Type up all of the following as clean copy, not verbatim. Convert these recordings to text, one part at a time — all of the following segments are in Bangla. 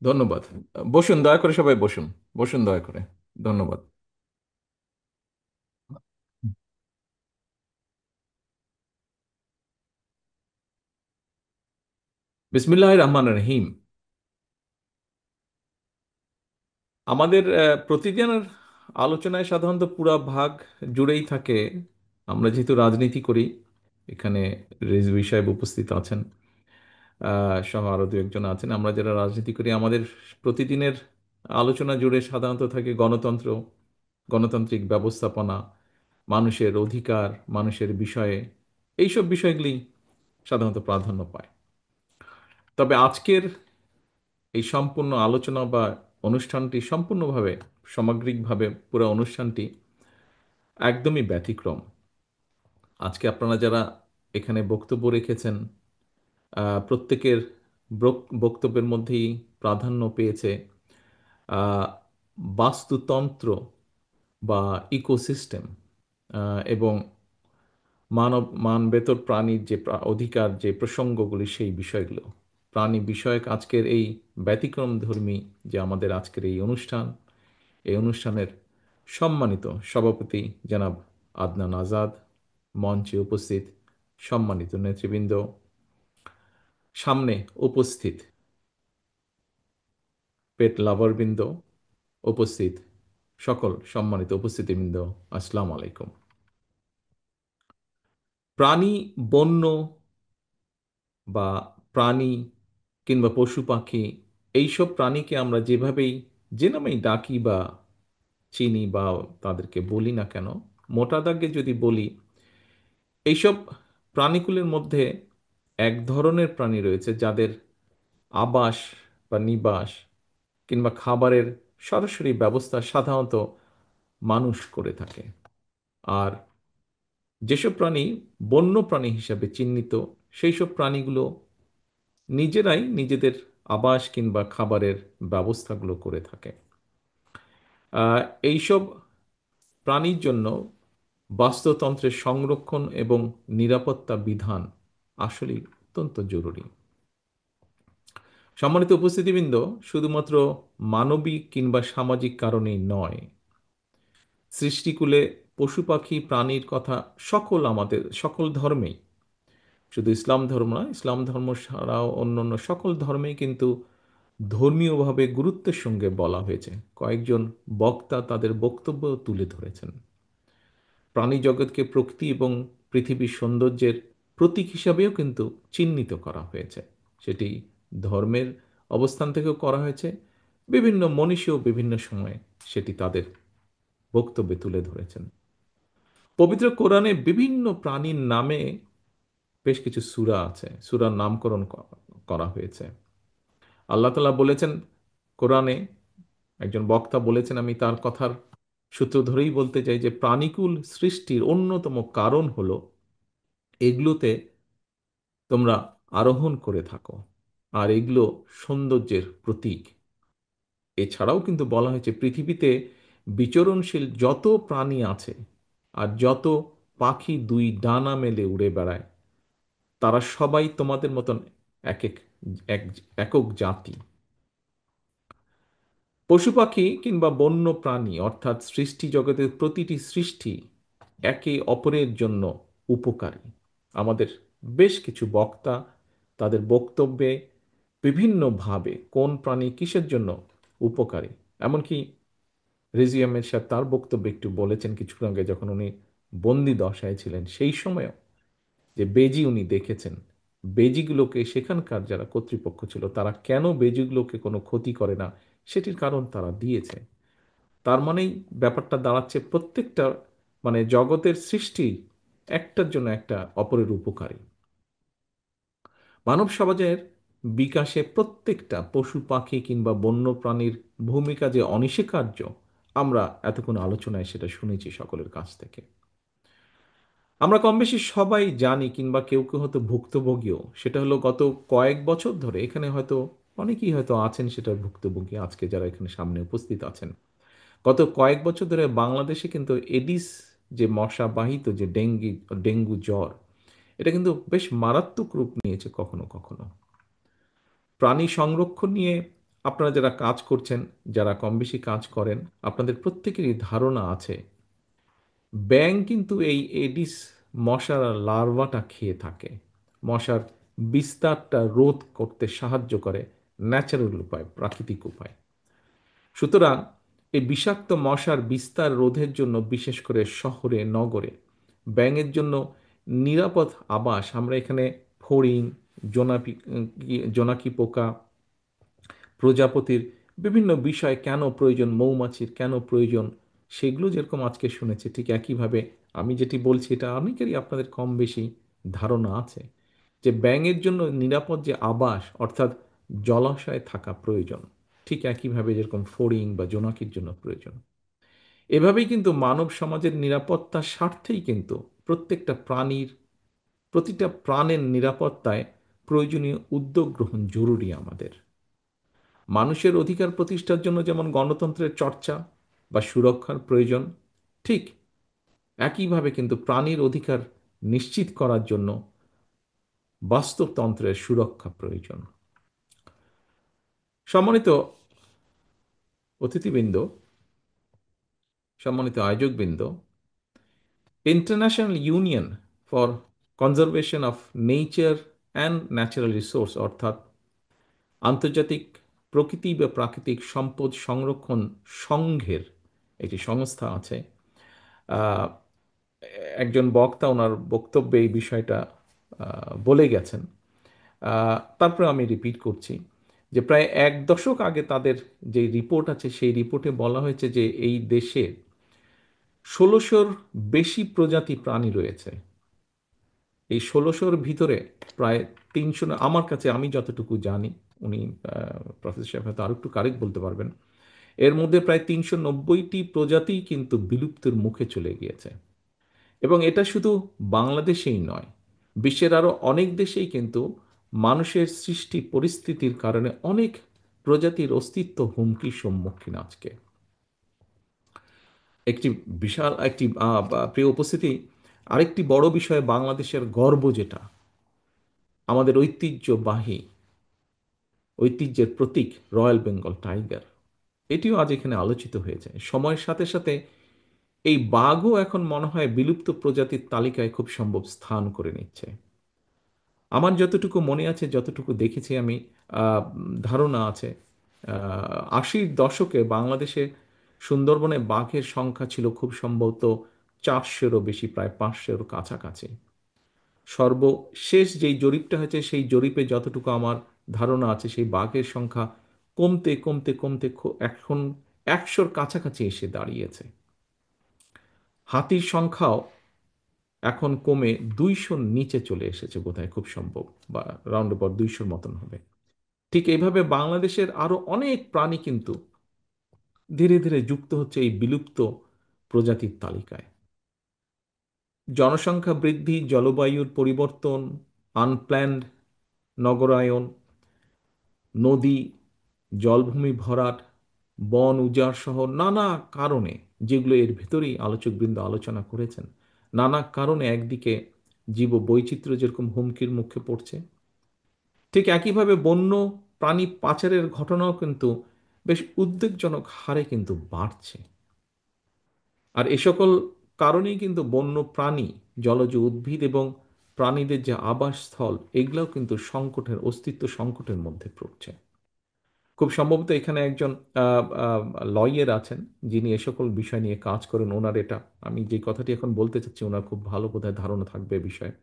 ধন্যবাদ। বসুন, দয়া করে সবাই বসুন। বসুন দয়া করে। ধন্যবাদ। বিসমিল্লাহির রহমানির রহিম। আমাদের প্রতিদিনের আলোচনায় সাধারণত পুরা ভাগ জুড়েই থাকে। আমরা যেহেতু রাজনীতি করি, এখানে রিজভী সাহেব উপস্থিত আছেন, সহ আরো দু একজন আছেন। আমরা যারা রাজনীতি করি, আমাদের প্রতিদিনের আলোচনা জুড়ে সাধারণত থাকে গণতন্ত্র, গণতান্ত্রিক ব্যবস্থাপনা, মানুষের অধিকার, মানুষের বিষয়ে, এইসব বিষয়গুলি সাধারণত প্রাধান্য পায়। তবে আজকের এই সম্পূর্ণ আলোচনা বা অনুষ্ঠানটি সম্পূর্ণভাবে, সামগ্রিকভাবে পুরো অনুষ্ঠানটি একদমই ব্যতিক্রম। আজকে আপনারা যারা এখানে বক্তব্য রেখেছেন, প্রত্যেকের বক্তব্যের মধ্যেই প্রাধান্য পেয়েছে আহ, বাস্তুতন্ত্র বা ইকোসিস্টেম, এবং মানবেতর প্রাণীর যে অধিকার, যে প্রসঙ্গগুলি, সেই বিষয়গুলো, প্রাণী বিষয়ক আজকের এই ব্যতিক্রমধর্মী যে আমাদের আজকের এই অনুষ্ঠান, এই অনুষ্ঠানের সম্মানিত সভাপতি জনাব আদনান আজাদ, মঞ্চে উপস্থিত সম্মানিত নেতৃবৃন্দ, সামনে উপস্থিত পেট লাভারবৃন্দ, উপস্থিত সকল সম্মানিত উপস্থিতিবৃন্দ, আসসালামু আলাইকুম। প্রাণী, বন্য বা প্রাণী কিংবা পশু পাখি, এইসব প্রাণীকে আমরা যেভাবেই, যে নামেই ডাকি বা চিনি বা তাদেরকে বলি না কেন, মোটা দাগে যদি বলি, এইসব প্রাণীকুলের মধ্যে এক ধরনের প্রাণী রয়েছে যাদের আবাস বা নিবাস কিংবা খাবারের সরাসরি ব্যবস্থা সাধারণত মানুষ করে থাকে। আর যেসব প্রাণী বন্য প্রাণী হিসাবে চিহ্নিত, সেই সব প্রাণীগুলো নিজেরাই নিজেদের আবাস কিংবা খাবারের ব্যবস্থাগুলো করে থাকে। আহ, এইসব প্রাণীর জন্য বাস্তুতন্ত্রের সংরক্ষণ এবং নিরাপত্তা বিধান আসলেই অত্যন্ত জরুরি। সম্মানিত উপস্থিতিবৃন্দ, শুধুমাত্র মানবিক কিংবা সামাজিক কারণেই নয়, সৃষ্টিকুলে পশু পাখি প্রাণীর কথা সকল, আমাদের সকল ধর্মেই, শুধু ইসলাম ধর্ম নয়, ইসলাম ধর্ম ছাড়াও অন্যান্য সকল ধর্মেই কিন্তু ধর্মীয়ভাবে গুরুত্বের সঙ্গে বলা হয়েছে। কয়েকজন বক্তা তাদের বক্তব্য তুলে ধরেছেন। প্রাণী জগৎকে প্রকৃতি এবং পৃথিবীর সৌন্দর্যের প্রতীক হিসাবেও কিন্তু চিহ্নিত করা হয়েছে। সেটি ধর্মের অবস্থান থেকেও করা হয়েছে। বিভিন্ন মনীষীও বিভিন্ন সময়ে সেটি তাদের বক্তব্যে তুলে ধরেছেন। পবিত্র কোরআনে বিভিন্ন প্রাণীর নামে বেশ কিছু সূরা আছে, সূরার নামকরণ করা হয়েছে। আল্লাহ তাআলা বলেছেন কোরআনে, একজন বক্তা বলেছেন, আমি তার কথার সূত্র ধরেই বলতে চাই, যে প্রাণীকুল সৃষ্টির অন্যতম কারণ হলো এগুলোতে তোমরা আরোহণ করে থাকো, আর এগুলো সৌন্দর্যের প্রতীক। এছাড়াও কিন্তু বলা হয়েছে পৃথিবীতে বিচরণশীল যত প্রাণী আছে আর যত পাখি দুই ডানা মেলে উড়ে বেড়ায়, তারা সবাই তোমাদের মতন এক এক এক একক জাতি। পশু পাখি কিংবা বন্য প্রাণী, অর্থাৎ সৃষ্টি জগতের প্রতিটি সৃষ্টি একে অপরের জন্য উপকারী। আমাদের বেশ কিছু বক্তা তাদের বক্তব্যে বিভিন্নভাবে কোন প্রাণী কিসের জন্য উপকারী, এমনকি রিজভী আহমেদ সাহেব তার বক্তব্যে একটু বলেছেন কিছুক্ষণ আগে, যখন উনি বন্দি দশায় ছিলেন সেই সময়ও, যে বেজি উনি দেখেছেন, বেজিগুলোকে, সেখানকার যারা কর্তৃপক্ষ ছিল তারা কেন বেজিগুলোকে কোনো ক্ষতি করে না, সেটির কারণ তারা দিয়েছে। তার মানেই ব্যাপারটা দাঁড়াচ্ছে প্রত্যেকটা, মানে জগতের সৃষ্টি একটার জন্য একটা অপরের উপকারী। মানব সমাজের বিকাশে প্রত্যেকটা পশু পাখি কিংবা বন্য প্রাণীর ভূমিকা যে অনস্বীকার্য, আমরা এতক্ষণ আলোচনায় সেটা শুনেছি সকলের কাছ থেকে। আমরা কম বেশি সবাই জানি, কিংবা কেউ কেউ হয়তো ভুক্তভোগীও। সেটা হলো গত কয়েক বছর ধরে এখানে হয়তো অনেকেই হয়তো আছেন সেটার ভুক্তভোগী, আজকে যারা এখানে সামনে উপস্থিত আছেন। গত কয়েক বছর ধরে বাংলাদেশে কিন্তু এডিস, যে মশাবাহিত যে ডেঙ্গু জ্বর, এটা কিন্তু বেশ মারাত্মক রূপ নিয়েছে কখনো কখনো। প্রাণী সংরক্ষণ নিয়ে আপনারা যারা কাজ করছেন, যারা কম বেশি কাজ করেন, আপনাদের প্রত্যেকেরই ধারণা আছে ব্যাঙ কিন্তু এই এডিস মশার লার্ভাটা খেয়ে থাকে। মশার বিস্তারটা রোধ করতে সাহায্য করে ন্যাচারাল উপায়, প্রাকৃতিক উপায়। সুতরাং এই বিষাক্ত মশার বিস্তার রোধের জন্য বিশেষ করে শহরে নগরে ব্যাঙের জন্য নিরাপদ আবাস আমরা এখানে ফড়িং, জোনাকি জোনাকি পোকা, প্রজাপতির বিভিন্ন বিষয় কেন প্রয়োজন, মৌমাছির কেন প্রয়োজন, সেগুলো যেরকম আজকে শুনেছি ঠিক একইভাবে আমি যেটি বলছি এটা অনেকেরই আপনাদের কম বেশি ধারণা আছে যে ব্যাঙের জন্য নিরাপদ যে আবাস অর্থাৎ জলাশয়ে থাকা প্রয়োজন, ঠিক একইভাবে যেরকম ফড়িং বা জোনাকির জন্য প্রয়োজন। এভাবেই কিন্তু মানব সমাজের নিরাপত্তার স্বার্থেই কিন্তু প্রত্যেকটা প্রাণীর, প্রতিটা প্রাণের নিরাপত্তায় প্রয়োজনীয় উদ্যোগ গ্রহণ জরুরি আমাদের। মানুষের অধিকার প্রতিষ্ঠার জন্য যেমন গণতন্ত্রের চর্চা বা সুরক্ষার প্রয়োজন, ঠিক একইভাবে কিন্তু প্রাণীর অধিকার নিশ্চিত করার জন্য বাস্তুতন্ত্রের সুরক্ষা প্রয়োজন। সম্মানিত অতিথিবৃন্দ, সম্মানিত আয়োজকবৃন্দ, international union for conservation of nature and natural resource অর্থাৎ আন্তর্জাতিক প্রকৃতি বা প্রাকৃতিক সম্পদ সংরক্ষণ সংঘের একটি সংস্থা আছে। আহ, একজন বক্তা ওনার বক্তব্যে এই বিষয়টা বলে গেছেন। তারপরে আমি রিপিট করছি যে প্রায় এক দশক আগে তাদের যে রিপোর্ট আছে সেই রিপোর্টে বলা হয়েছে যে এই দেশে ১৬০০-র বেশি প্রজাতি প্রাণী রয়েছে। এই ১৬০০-র ভিতরে প্রায় ৩০০, আমার কাছে আমি যতটুকু জানি, উনি প্রফেসর সাহেব হয়তো আরো একটু কারেক্ট বলতে পারবেন, এর মধ্যে প্রায় ৩৯০টি প্রজাতি কিন্তু বিলুপ্তির মুখে চলে গিয়েছে। এবং এটা শুধু বাংলাদেশেই নয়, বিশ্বের আরো অনেক দেশেই কিন্তু মানুষের সৃষ্টি পরিস্থিতির কারণে অনেক প্রজাতির অস্তিত্ব হুমকির সম্মুখীন আজকে। একটি বিশাল একটি প্রিয় উপস্থিতি, আরেকটি বড় বিষয় বাংলাদেশের গর্ব যেটা আমাদের ঐতিহ্যবাহী, ঐতিহ্যের প্রতীক রয়্যাল বেঙ্গল টাইগার, এটিও আজ এখানে আলোচিত হয়েছে। সময়ের সাথে সাথে এই বাঘও এখন মনে হয় বিলুপ্ত প্রজাতির তালিকায় খুব সম্ভব স্থান করে নিচ্ছে। আমার যতটুকু মনে আছে, যতটুকু দেখেছি আমি, ধারণা আছে ৮০-র দশকে বাংলাদেশে সুন্দরবনে বাঘের সংখ্যা ছিল খুব সম্ভবত ৪০০-রও বেশি, প্রায় ৫০০-র কাছাকাছি। সর্বশেষ যেই জরিপটা হয়েছে সেই জরিপে যতটুকু আমার ধারণা আছে সেই বাঘের সংখ্যা কমতে কমতে কমতে এখন ১০০-র কাছাকাছি এসে দাঁড়িয়েছে। হাতির সংখ্যাও এখন কমে ২০০-র নিচে চলে এসেছে বোধহয়, খুব সম্ভব, বা রাউন্ড অ্যাবাউট ২০০-র মতন হবে। ঠিক এইভাবে বাংলাদেশের আরো অনেক প্রাণী কিন্তু ধীরে ধীরে যুক্ত হচ্ছে এই বিলুপ্ত প্রজাতির তালিকায়। জনসংখ্যা বৃদ্ধি, জলবায়ুর পরিবর্তন, আনপ্ল্যান্ড নগরায়ন, নদী জলভূমি ভরাট, বন উজাড় সহ নানা কারণে, যেগুলো এর ভেতরেই আলোচকবৃন্দ আলোচনা করেছেন, নানা কারণে একদিকে জীব বৈচিত্র্য যেরকম হুমকির মুখে পড়ছে, ঠিক একইভাবে বন্য প্রাণী পাচারের ঘটনাও কিন্তু বেশ উদ্বেগজনক হারে কিন্তু বাড়ছে। আর এ সকল কারণেই কিন্তু বন্য প্রাণী, জলজ উদ্ভিদ এবং প্রাণীদের যে আবাসস্থল, এগুলোও কিন্তু সংকটের, অস্তিত্ব সংকটের মধ্যে পড়ছে। খুব সম্ভবত এখানে একজন লয়ার আছেন যিনি এ সকল বিষয় নিয়ে কাজ করেন। ওনার এটা, আমি যে কথাটি এখন বলতে চাচ্ছি, ওনার খুব ভালো বোধহয় ধারণা থাকবে এ বিষয়ে।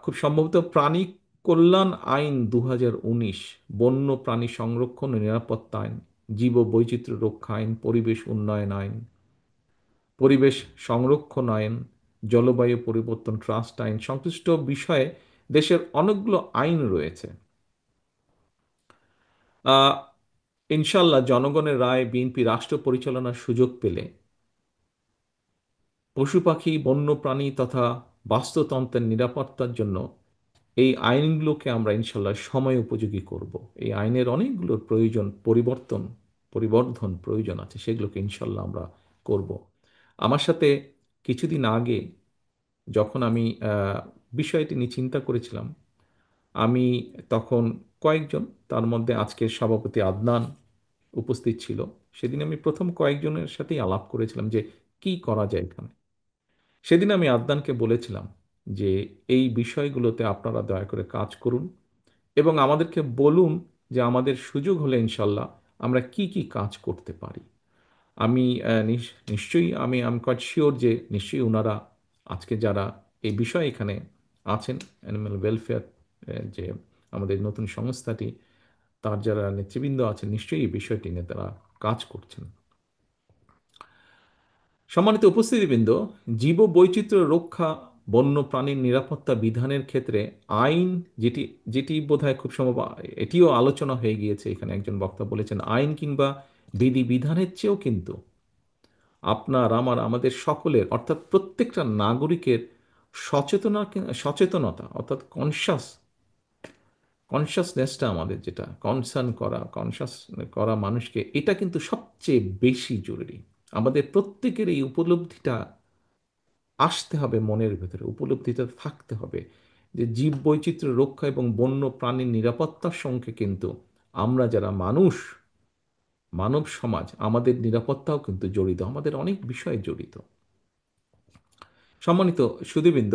খুব সম্ভবত প্রাণী কল্যাণ আইন ২০১৯, বন্য প্রাণী সংরক্ষণ ও নিরাপত্তা আইন, জীব বৈচিত্র্য রক্ষা আইন, পরিবেশ উন্নয়ন আইন, পরিবেশ সংরক্ষণ আইন, জলবায়ু পরিবর্তন ট্রাস্ট আইন, সংশ্লিষ্ট বিষয়ে দেশের অনেকগুলো আইন রয়েছে। আহ, ইনশাল্লাহ জনগণের রায় বিএনপি রাষ্ট্র পরিচালনার সুযোগ পেলে পশু পাখি, বন্যপ্রাণী তথা বাস্তুতন্ত্রের নিরাপত্তার জন্য এই আইনগুলোকে আমরা ইনশাল্লাহ সময় উপযোগী করব। এই আইনের অনেকগুলোর প্রয়োজন, পরিবর্ধন প্রয়োজন আছে, সেগুলোকে ইনশাল্লাহ আমরা করব। আমার সাথে কিছুদিন আগে যখন আমি বিষয়টি নিয়ে চিন্তা করেছিলাম, আমি তখন কয়েকজন, তার মধ্যে আজকের সভাপতি আদনান উপস্থিত ছিল। সেদিন আমি প্রথম কয়েকজনের সাথেই আলাপ করেছিলাম যে কি করা যায় এখানে। সেদিন আমি আদনানকে বলেছিলাম যে এই বিষয়গুলোতে আপনারা দয়া করে কাজ করুন এবং আমাদেরকে বলুন যে আমাদের সুযোগ হলে ইনশাল্লাহ আমরা কি কি কাজ করতে পারি। আমি নিশ্চয়ই আমি কোয়াইট শিওর যে নিশ্চয়ই ওনারা আজকে যারা এই বিষয়ে এখানে আছেন, অ্যানিম্যাল ওয়েলফেয়ার যে আমাদের নতুন সংস্থাটি, তার যারা নেতৃবৃন্দ আছেন নিশ্চয়ই এই বিষয়টি নিয়ে তারা কাজ করছেন। সম্মানিত উপস্থিতিবৃন্দ, জীব বৈচিত্র্য রক্ষা, বন্য প্রাণীর নিরাপত্তা বিধানের ক্ষেত্রে আইন, যেটি যেটি বোধহয় খুব সম্ভব এটিও আলোচনা হয়ে গিয়েছে, এখানে একজন বক্তা বলেছেন আইন কিংবা বিধিবিধানের চেয়েও কিন্তু আপনার আমার আমাদের সকলের অর্থাৎ প্রত্যেকটা নাগরিকের সচেতনতা অর্থাৎ কনসাসনেসটা আমাদের যেটা কনসার্ন করা, কনসাস করা মানুষকে, এটা কিন্তু সবচেয়ে বেশি জরুরি। আমাদের প্রত্যেকের এই উপলব্ধিটা আসতে হবে, মনের ভেতরে উপলব্ধিটা থাকতে হবে যে জীব বৈচিত্র্য রক্ষা এবং বন্য প্রাণীর নিরাপত্তার সঙ্গে কিন্তু আমরা যারা মানুষ, মানব সমাজ, আমাদের নিরাপত্তাও কিন্তু জড়িত, আমাদের অনেক বিষয়ে জড়িত। সম্মানিত সুধীবৃন্দ,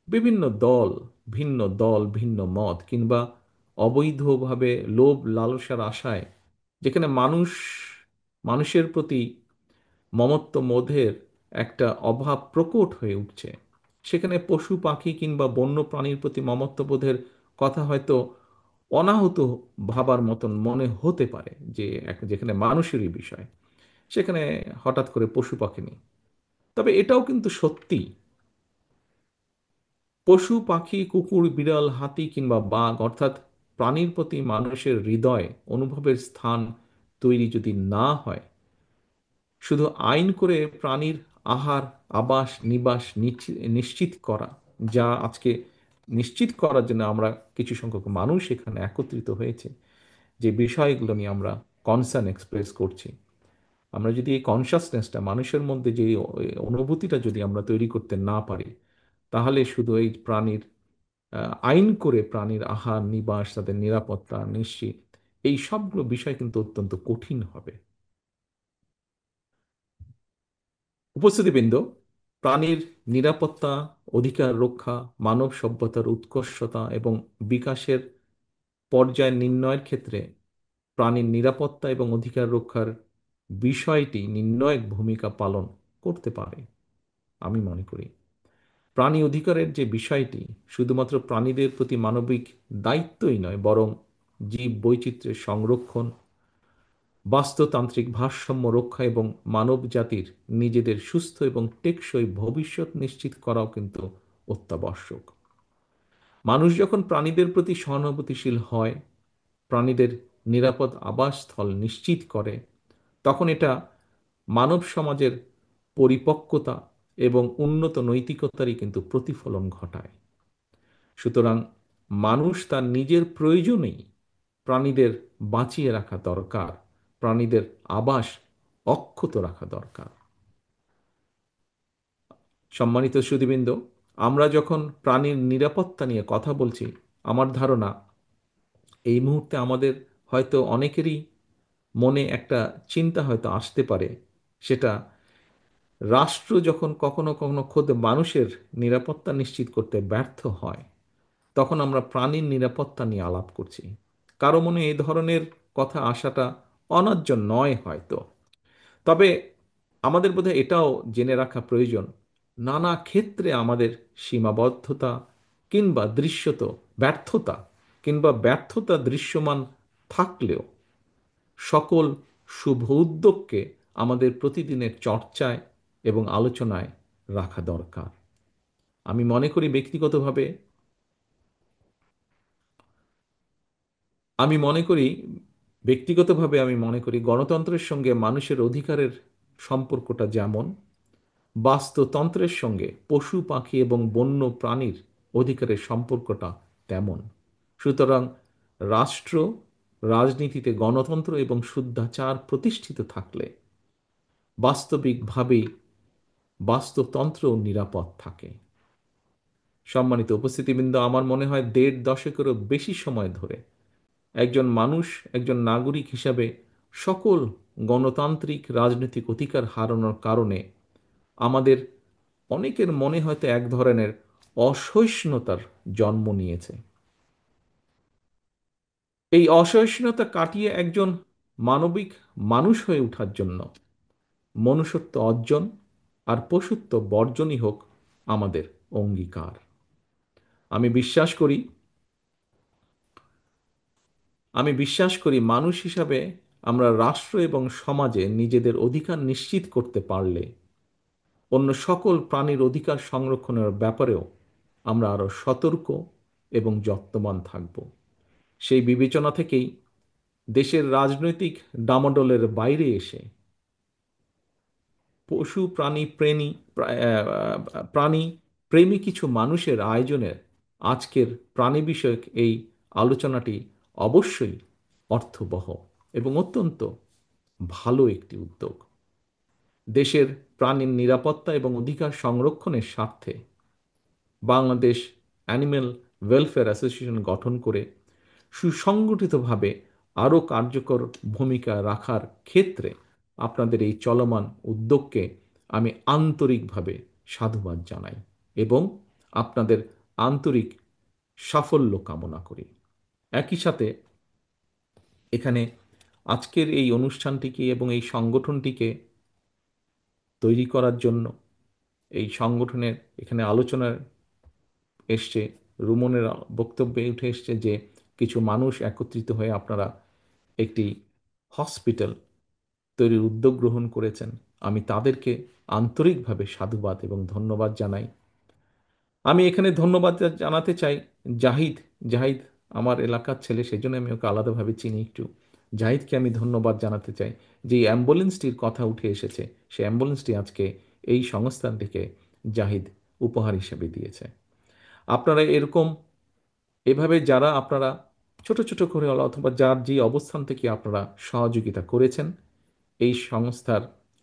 বিভিন্ন দল, ভিন্ন দল, ভিন্ন মত কিংবা অবৈধভাবে লোভ লালসার আশায় যেখানে মানুষের প্রতি মমত্ববোধের একটা অভাব প্রকট হয়ে উঠছে, সেখানে পশু পাখি কিংবা বন্য প্রাণীর প্রতি মমত্ববোধের কথা হয়তো অনাহূত ভাবার মতন মনে হতে পারে যে যেখানে মানুষেরই বিষয়, সেখানে হঠাৎ করে পশু পাখি নেই। তবে এটাও কিন্তু সত্যি, পশু পাখি, কুকুর, বিড়াল, হাতি কিংবা বাঘ অর্থাৎ প্রাণীর প্রতি মানুষের হৃদয় অনুভবের স্থান তৈরি যদি না হয়, শুধু আইন করে প্রাণীর আহার, আবাস, নিবাস নিশ্চিত করা, যা আজকে নিশ্চিত করার জন্য আমরা কিছু সংখ্যক মানুষ এখানে একত্রিত হয়েছে, যে বিষয়গুলো নিয়ে আমরা কনসার্ন এক্সপ্রেস করছি, আমরা যদি এই কনসাসনেসটা মানুষের মধ্যে যে অনুভূতিটা যদি আমরা তৈরি করতে না পারি, তাহলে শুধু এই প্রাণীর আইন করে প্রাণীর আহার, নিবাস, তাদের নিরাপত্তা নিশ্চিত, এই সবগুলো বিষয় কিন্তু অত্যন্ত কঠিন হবে। উপস্থিতিবৃন্দ, প্রাণীর নিরাপত্তা, অধিকার রক্ষা, মানব সভ্যতার উৎকর্ষতা এবং বিকাশের পর্যায় নির্ণয়ের ক্ষেত্রে প্রাণীর নিরাপত্তা এবং অধিকার রক্ষার বিষয়টি নির্ণায়ক ভূমিকা পালন করতে পারে। আমি মনে করি প্রাণী অধিকারের যে বিষয়টি শুধুমাত্র প্রাণীদের প্রতি মানবিক দায়িত্বই নয়, বরং জীব বৈচিত্র্যের সংরক্ষণ, বাস্তুতান্ত্রিক ভারসাম্য রক্ষা এবং মানব জাতির নিজেদের সুস্থ এবং টেকসই ভবিষ্যৎ নিশ্চিত করাও কিন্তু অত্যাবশ্যক। মানুষ যখন প্রাণীদের প্রতি সহানুভূতিশীল হয়, প্রাণীদের নিরাপদ আবাসস্থল নিশ্চিত করে, তখন এটা মানব সমাজের পরিপক্কতা এবং উন্নত নৈতিকতারই কিন্তু প্রতিফলন ঘটায়। সুতরাং মানুষ তার নিজের প্রয়োজনেই প্রাণীদের বাঁচিয়ে রাখা দরকার, প্রাণীদের আবাস অক্ষত রাখা দরকার। সম্মানিত সুধীবৃন্দ, আমরা যখন প্রাণীর নিরাপত্তা নিয়ে কথা বলছি, আমার ধারণা এই মুহূর্তে আমাদের হয়তো অনেকেরই মনে একটা চিন্তা হয়তো আসতে পারে, সেটা রাষ্ট্র যখন কখনো কখনো খোদ মানুষের নিরাপত্তা নিশ্চিত করতে ব্যর্থ হয়, তখন আমরা প্রাণীর নিরাপত্তা নিয়ে আলাপ করছি। কারো মনে এই ধরনের কথা আসাটা অন্যায্য নয় হয়তো। তবে আমাদের বোধহয় এটাও জেনে রাখা প্রয়োজন, নানা ক্ষেত্রে আমাদের সীমাবদ্ধতা কিংবা ব্যর্থতা দৃশ্যমান থাকলেও সকল শুভ উদ্যোগকে আমাদের প্রতিদিনের চর্চায় এবং আলোচনায় রাখা দরকার। আমি মনে করি ব্যক্তিগতভাবে আমি মনে করি আমি মনে করি গণতন্ত্রের সঙ্গে মানুষের অধিকারের সম্পর্কটা যেমন, বাস্তুতন্ত্রের সঙ্গে পশু পাখি এবং বন্য প্রাণীর অধিকারের সম্পর্কটা তেমন। সুতরাং রাষ্ট্র, রাজনীতিতে গণতন্ত্র এবং শুদ্ধাচার প্রতিষ্ঠিত থাকলে বাস্তবিকভাবেই বাস্তুতন্ত্র নিরাপদ থাকে। সম্মানিত উপস্থিতিবৃন্দ, আমার মনে হয় ১.৫ দশকেরও বেশি সময় ধরে একজন মানুষ, একজন নাগরিক হিসাবে সকল গণতান্ত্রিক রাজনৈতিক অধিকার হারানোর কারণে আমাদের অনেকের মনে হয়তো এক ধরনের অসহিষ্ণুতার জন্ম নিয়েছে। এই অসহিষ্ণুতা কাটিয়ে একজন মানবিক মানুষ হয়ে ওঠার জন্য মনুষ্যত্ব অর্জন আর পশুত্ব বর্জনই হোক আমাদের অঙ্গীকার। আমি বিশ্বাস করি আমি বিশ্বাস করি মানুষ হিসাবে আমরা রাষ্ট্র এবং সমাজে নিজেদের অধিকার নিশ্চিত করতে পারলে অন্য সকল প্রাণীর অধিকার সংরক্ষণের ব্যাপারেও আমরা আরও সতর্ক এবং যত্নবান থাকব। সেই বিবেচনা থেকেই দেশের রাজনৈতিক ডামাডোলের বাইরে এসে পশু প্রাণী প্রাণী প্রেমী কিছু মানুষের আয়োজনের আজকের প্রাণী বিষয়ক এই আলোচনাটি অবশ্যই অর্থবহ এবং অত্যন্ত ভালো একটি উদ্যোগ। দেশের প্রাণীর নিরাপত্তা এবং অধিকার সংরক্ষণের স্বার্থে বাংলাদেশ অ্যানিম্যাল ওয়েলফেয়ার অ্যাসোসিয়েশন গঠন করে সুসংগঠিতভাবে আরও কার্যকর ভূমিকা রাখার ক্ষেত্রে আপনাদের এই চলমান উদ্যোগকে আমি আন্তরিকভাবে সাধুবাদ জানাই এবং আপনাদের আন্তরিক সাফল্য কামনা করি। একই সাথে এখানে আজকের এই অনুষ্ঠানটিকে এবং এই সংগঠনটিকে তৈরি করার জন্য এই সংগঠনের এখানে আলোচনার এসছে, রুমনের বক্তব্যে উঠে এসছে যে কিছু মানুষ একত্রিত হয়ে আপনারা একটি হসপিটাল তৈরির উদ্যোগ গ্রহণ করেছেন। আমি তাদেরকে আন্তরিকভাবে সাধুবাদ এবং ধন্যবাদ জানাই। আমি এখানে ধন্যবাদ জানাতে চাই জাহিদ। জাহিদ আমার এলাকার ছেলে, সেজন্য আমি ওকে আলাদাভাবে চিনি একটু। জাহিদকে আমি ধন্যবাদ জানাতে চাই যে এই অ্যাম্বুলেন্সটির কথা উঠে এসেছে, সেই অ্যাম্বুলেন্সটি আজকে এই সংস্থানটিকে জাহিদ উপহার হিসেবে দিয়েছে। আপনারা এরকম এভাবে যারা আপনারা ছোট ছোট করে হলো অথবা যার যে অবস্থান থেকে আপনারা সহযোগিতা করেছেন এই সংস্থার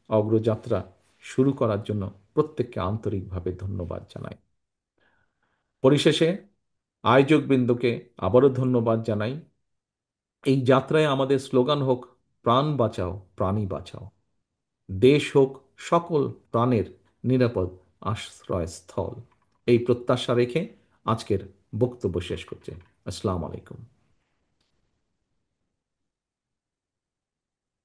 অগ্রযাত্রা শুরু করার জন্য প্রত্যেককে আন্তরিকভাবে ধন্যবাদ জানাই। পরিশেষে আয়োজকবৃন্দকে আবারও ধন্যবাদ জানাই। এই যাত্রায় আমাদের স্লোগান হোক প্রাণ বাঁচাও প্রাণী বাঁচাও, দেশ হোক সকল প্রাণের নিরাপদ আশ্রয়স্থল। এই প্রত্যাশা রেখে আজকের বক্তব্য শেষ করছি। আসসালামু আলাইকুম।